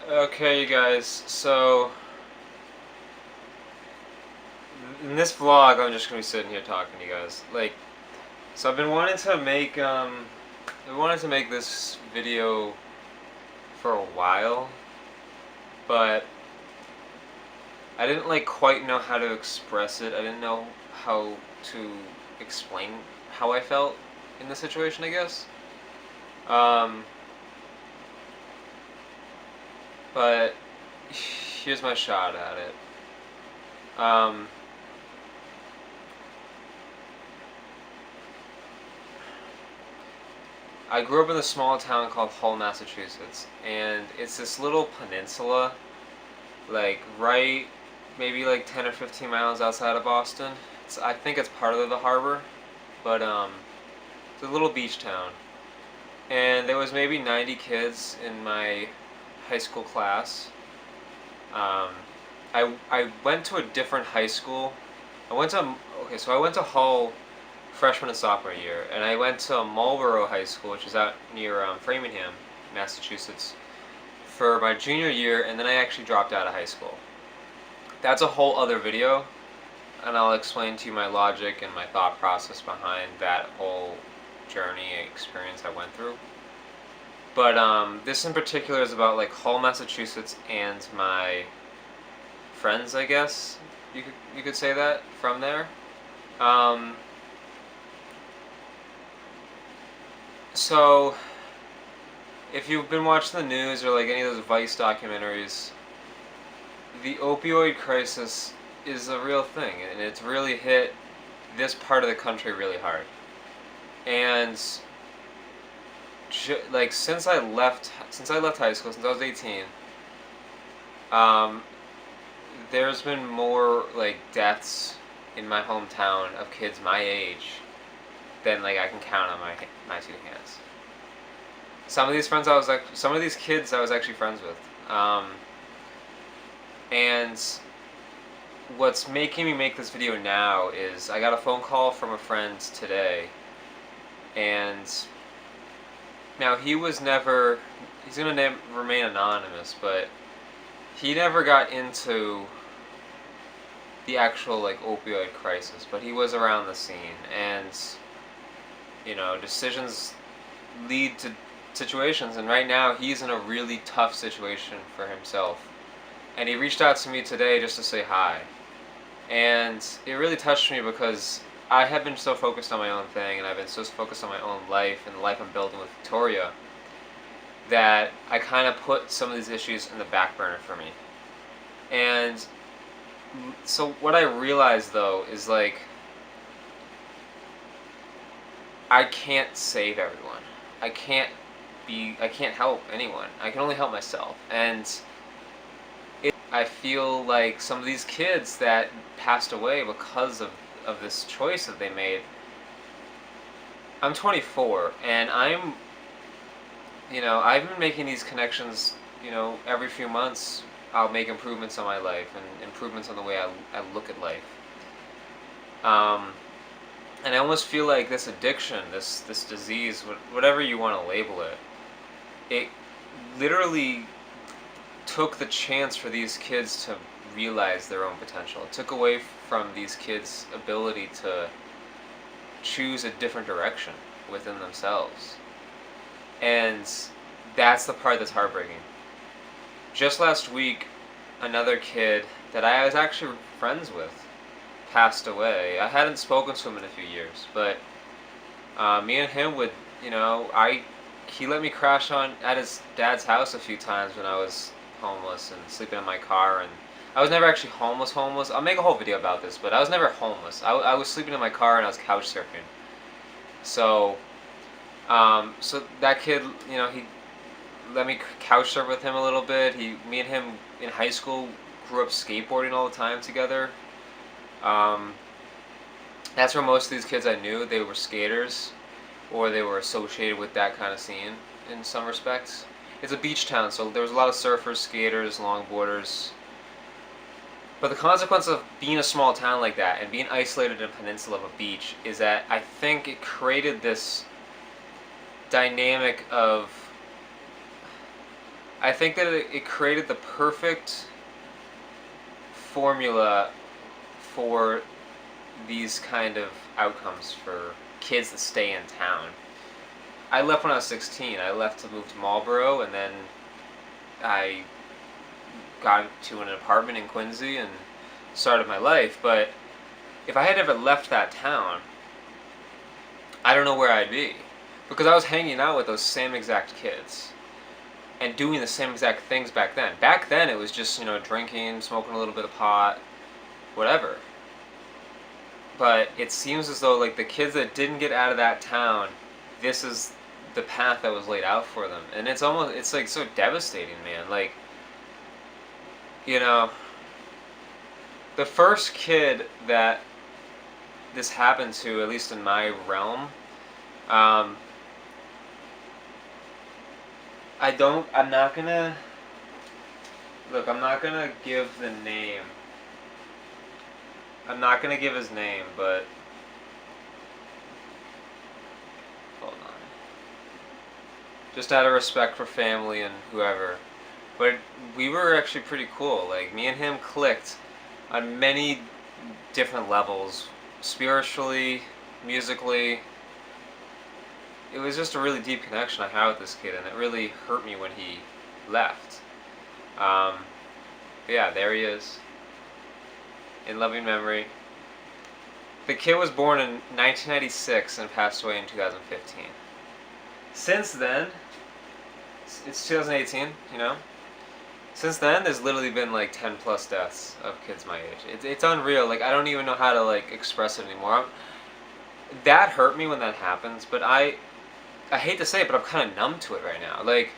Okay, you guys, so in this vlog, I'm just gonna be sitting here talking to you guys. So I've been wanting to make, this video for a while, but I didn't quite know how to express it. I didn't know how to explain how I felt in the situation, I guess. Um, but here's my shot at it. Um, I grew up in a small town called Hull, Massachusetts, and it's this little peninsula, right, maybe 10 or 15 miles outside of Boston. I think it's part of the harbor, but it's a little beach town. And there was maybe 90 kids in my high school class. Um, I went to a different high school. I went to okay, so I went to Hull freshman and sophomore year, and I went to Marlborough High School, which is out near Framingham, Massachusetts, for my junior year, and then I actually dropped out of high school. That's a whole other video, and I'll explain to you my logic and my thought process behind that whole journey experience I went through. But this in particular is about Hull, Massachusetts, and my friends, I guess you could say that from there. Um, so if you've been watching the news or any of those Vice documentaries, the opioid crisis is a real thing, and it's really hit this part of the country really hard. And since I left high school, since I was 18, um, there's been more deaths in my hometown of kids my age than I can count on my two hands. Some of these kids I was actually friends with, and what's making me make this video now is I got a phone call from a friend today, and now he's gonna remain anonymous, but he never got into the actual opioid crisis, but he was around the scene, and decisions lead to situations, and right now he's in a really tough situation for himself. And he reached out to me today just to say hi. And it really touched me because I have been so focused on my own thing, and I've been so focused on my own life and the life I'm building with Victoria, that I kind of put some of these issues in the back burner for me. And so what I realized though is I can't save everyone. I can't help anyone. I can only help myself. And I feel like some of these kids that passed away because of this choice that they made. I'm 24, and I've been making these connections, every few months I'll make improvements on my life and improvements on the way I look at life. And I almost feel like this addiction, this disease, whatever you want to label it, it literally took the chance for these kids to realize their own potential. It took away from these kids' ability to choose a different direction within themselves. And that's the part that's heartbreaking. Just last week, another kid that I was actually friends with passed away. I hadn't spoken to him in a few years, but me and him would, he let me crash at his dad's house a few times when I was homeless and sleeping in my car, and I was never actually homeless. I'll make a whole video about this, but I was never homeless. I was sleeping in my car and I was couch surfing. So, so that kid, he let me couch surf with him a little bit. Me and him in high school grew up skateboarding all the time together. That's where most of these kids I knew, they were skaters, or they were associated with that kind of scene in some respects. It's a beach town, so there was a lot of surfers, skaters, longboarders. But the consequence of being a small town like that and being isolated in a peninsula of a beach is that I think it created this dynamic of, I think that it created the perfect formula for these kind of outcomes for kids that stay in town. I left when I was 16. I left to move to Marlboro, and then I got to an apartment in Quincy and started my life. But if I had ever left that town, I don't know where I'd be. Because I was hanging out with those same exact kids and doing the same exact things back then. Back then, it was just, drinking, smoking a little bit of pot, whatever. But it seems as though, like, the kids that didn't get out of that town, this is the path that was laid out for them. And it's like, so devastating, man. Like, the first kid that this happened to, at least in my realm, I'm not gonna give the name. I'm not gonna give his name, but hold on. Just out of respect for family and whoever. But we were actually pretty cool. Like, me and him clicked on many different levels, spiritually, musically. It was just a really deep connection I had with this kid, and it really hurt me when he left. But yeah, there he is, in loving memory. The kid was born in 1996 and passed away in 2015. Since then, it's 2018, Since then, there's literally been like 10 plus deaths of kids my age. It's unreal. Like, I don't even know how to like express it anymore. That hurt me when that happens, but I hate to say it, but I'm kind of numb to it right now. Like,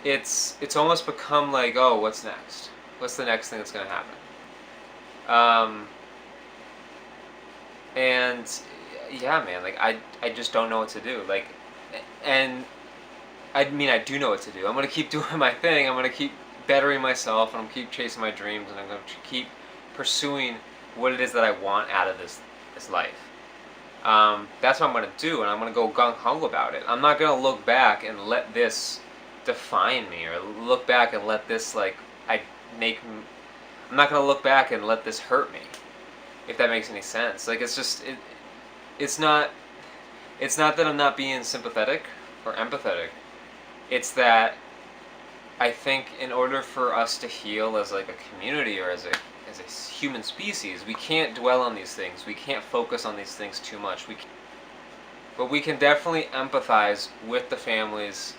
it's almost become like, oh, what's next? What's the next thing that's gonna happen? And yeah, man, like I just don't know what to do. Like, and I mean, I do know what to do. I'm gonna keep doing my thing. I'm gonna keep bettering myself, and I'm gonna keep chasing my dreams, and I'm gonna keep pursuing what it is that I want out of this life. That's what I'm going to do, and I'm going to go gung-ho about it. I'm not going to look back and let this define me, or look back and let this, I'm not going to look back and let this hurt me, if that makes any sense. Like, it's not that I'm not being sympathetic or empathetic. It's that I think in order for us to heal as, like, a community or as a human species, we can't dwell on these things. We can't focus on these things too much. But we can definitely empathize with the families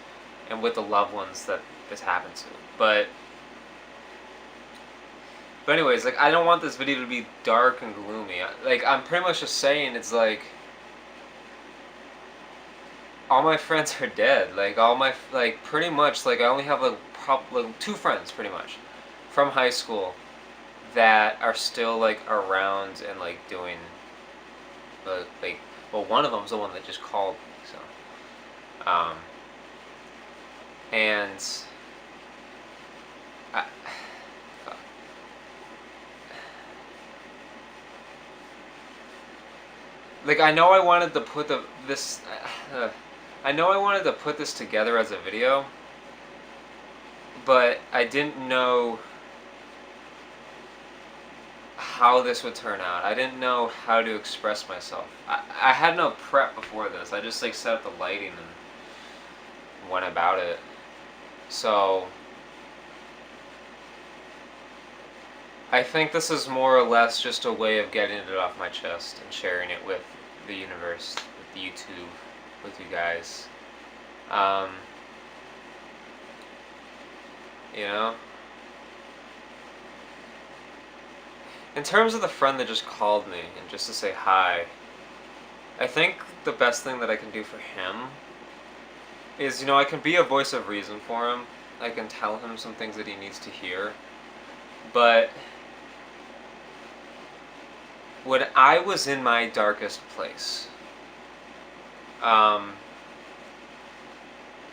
and with the loved ones that this happened to. But anyways, like, I don't want this video to be dark and gloomy. Like, I'm pretty much just saying, it's like, all my friends are dead. Like, pretty much, like, I only have like 2 friends, pretty much, from high school that are still, like, around and, like, doing, well, one of them's the one that just called me, so, and like, I know I wanted to put this together as a video, but I didn't know how this would turn out. I didn't know how to express myself. I had no prep before this. I just, like, set up the lighting and went about it. So I think this is more or less just a way of getting it off my chest and sharing it with the universe, with YouTube, with you guys. In terms of the friend that just called me and just to say hi, I think the best thing that I can do for him is, I can be a voice of reason for him. I can tell him some things that he needs to hear. But when I was in my darkest place,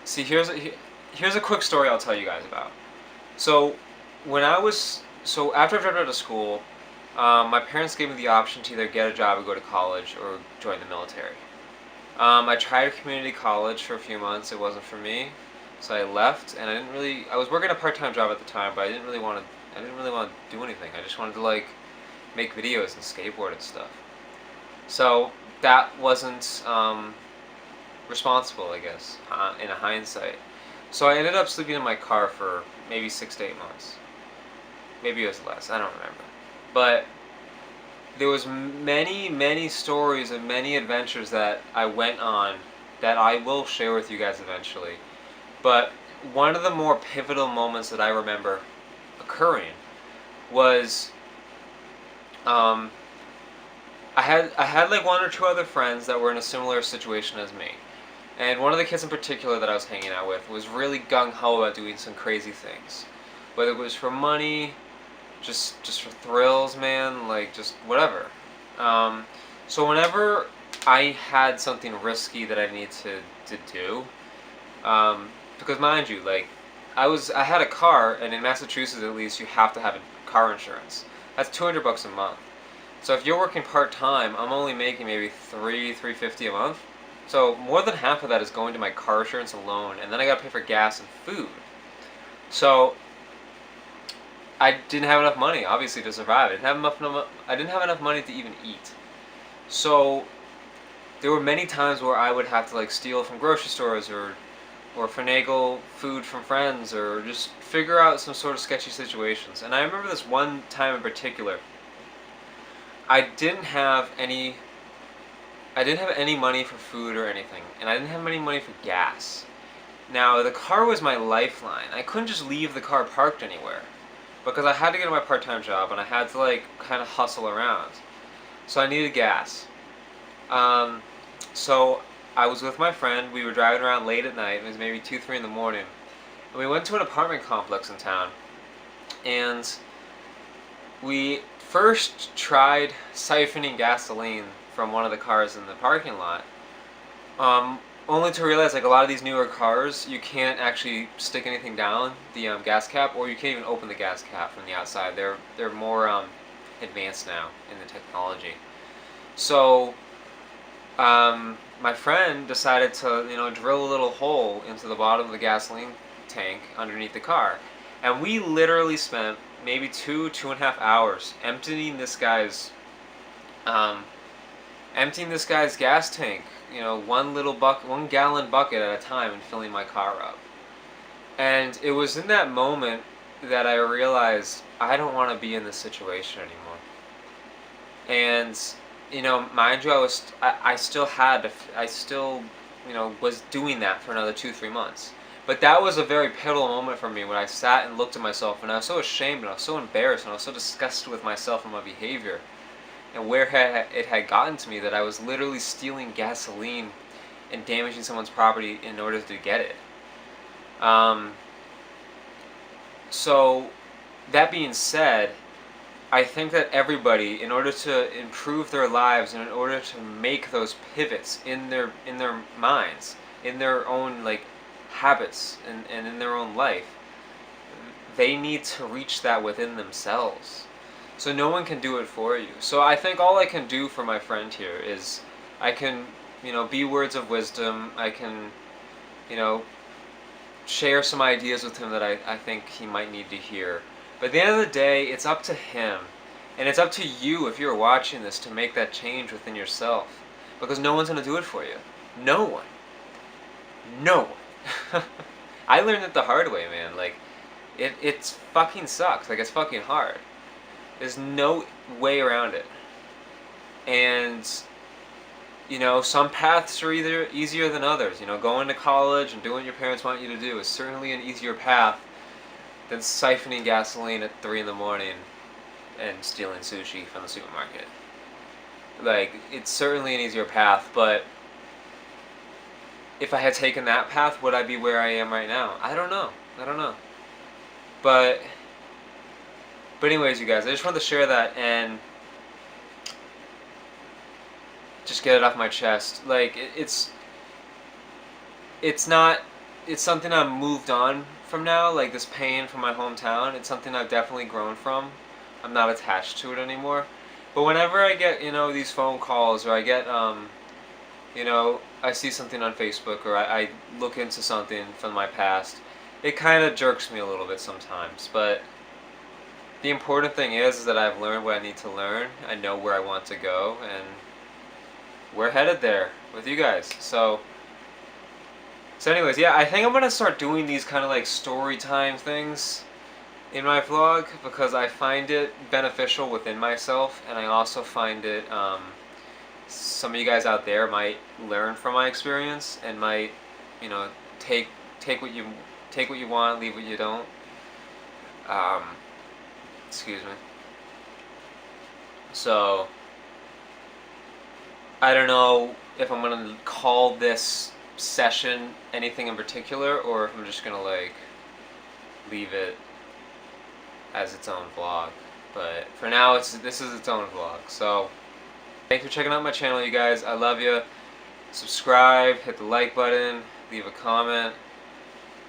see, here's a quick story I'll tell you guys about. So after I dropped out of school, my parents gave me the option to either get a job or go to college or join the military. I tried community college for a few months. It wasn't for me. So I left, and I was working a part-time job at the time, but I didn't really want to do anything. I just wanted to like make videos and skateboard and stuff. So that wasn't responsible, I guess, in a hindsight. So I ended up sleeping in my car for maybe 6 to 8 months. Maybe it was less. I don't remember. But there was many stories and many adventures that I went on that I will share with you guys eventually. But one of the more pivotal moments that I remember occurring was um, I had like one or two other friends that were in a similar situation as me. And one of the kids in particular that I was hanging out with was really gung ho about doing some crazy things. Whether it was for money, just for thrills, man, like just whatever. So whenever I had something risky that I needed to do, because mind you, like I had a car, and in Massachusetts at least, you have to have a car insurance. That's $200 a month. So if you're working part time, I'm only making maybe $350 a month. So more than half of that is going to my car insurance alone, and then I gotta pay for gas and food. So I didn't have enough money, obviously, to survive. I didn't have enough money to even eat. So there were many times where I would have to like steal from grocery stores or finagle food from friends or just figure out some sort of sketchy situations. And I remember this one time in particular. I didn't have any money for food or anything, and I didn't have any money for gas. Now, the car was my lifeline. I couldn't just leave the car parked anywhere because I had to get to my part-time job and I had to like kind of hustle around. So I needed gas. So I was with my friend. We were driving around late at night. It was maybe 2, 3 in the morning. And we went to an apartment complex in town. And we first tried siphoning gasoline from one of the cars in the parking lot. Only to realize, like, a lot of these newer cars, you can't actually stick anything down the gas cap, or you can't even open the gas cap from the outside. They're more advanced now in the technology. So my friend decided to drill a little hole into the bottom of the gasoline tank underneath the car, and we literally spent maybe 2.5 hours emptying this guy's gas tank, 1 gallon bucket at a time, and filling my car up. And it was in that moment that I realized I don't want to be in this situation anymore. And mind you, I still was doing that for another 2, 3 months. But that was a very pivotal moment for me when I sat and looked at myself, and I was so ashamed, and I was so embarrassed, and I was so disgusted with myself and my behavior, and where it had gotten to me, that I was literally stealing gasoline and damaging someone's property in order to get it. So, that being said, I think that everybody, in order to improve their lives and in order to make those pivots in their minds, in their own like habits and in their own life, they need to reach that within themselves. So no one can do it for you. So I think all I can do for my friend here is I can, be words of wisdom. I can, share some ideas with him that I think he might need to hear. But at the end of the day, it's up to him. And it's up to you, if you're watching this, to make that change within yourself. Because no one's going to do it for you. No one. No one. I learned it the hard way, man. Like, it's fucking sucks. Like, it's fucking hard. There's no way around it. And, some paths are either easier than others. Going to college and doing what your parents want you to do is certainly an easier path than siphoning gasoline at 3 in the morning and stealing sushi from the supermarket. Like, it's certainly an easier path, but if I had taken that path, would I be where I am right now? I don't know. But anyways, you guys, I just wanted to share that and just get it off my chest. Like, it's something I'm moved on from now. Like, this pain from my hometown, it's something I've definitely grown from. I'm not attached to it anymore. But whenever I get, these phone calls, or I get, You know, I see something on Facebook or I look into something from my past. It kind of jerks me a little bit sometimes, but the important thing is that I've learned what I need to learn. I know where I want to go, and we're headed there with you guys. So anyways, yeah, I think I'm gonna start doing these kind of like story time things in my vlog because I find it beneficial within myself, and I also find it some of you guys out there might learn from my experience and might, you know, take take what you take what you want, leave what you don't. Um, excuse me. So I don't know if I'm gonna call this session anything in particular, or if I'm just gonna like leave it as its own vlog. But for now, this is its own vlog. So thanks for checking out my channel, you guys. I love you. Subscribe, hit the like button, leave a comment,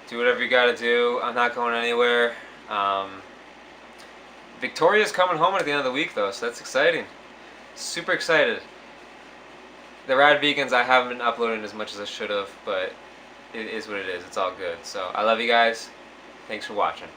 do whatever you gotta do. I'm not going anywhere. Victoria's coming home at the end of the week though, so that's exciting. Super excited. The Rad Vegans, I haven't been uploading as much as I should have, but it is what it is. It's all good. So I love you guys. Thanks for watching.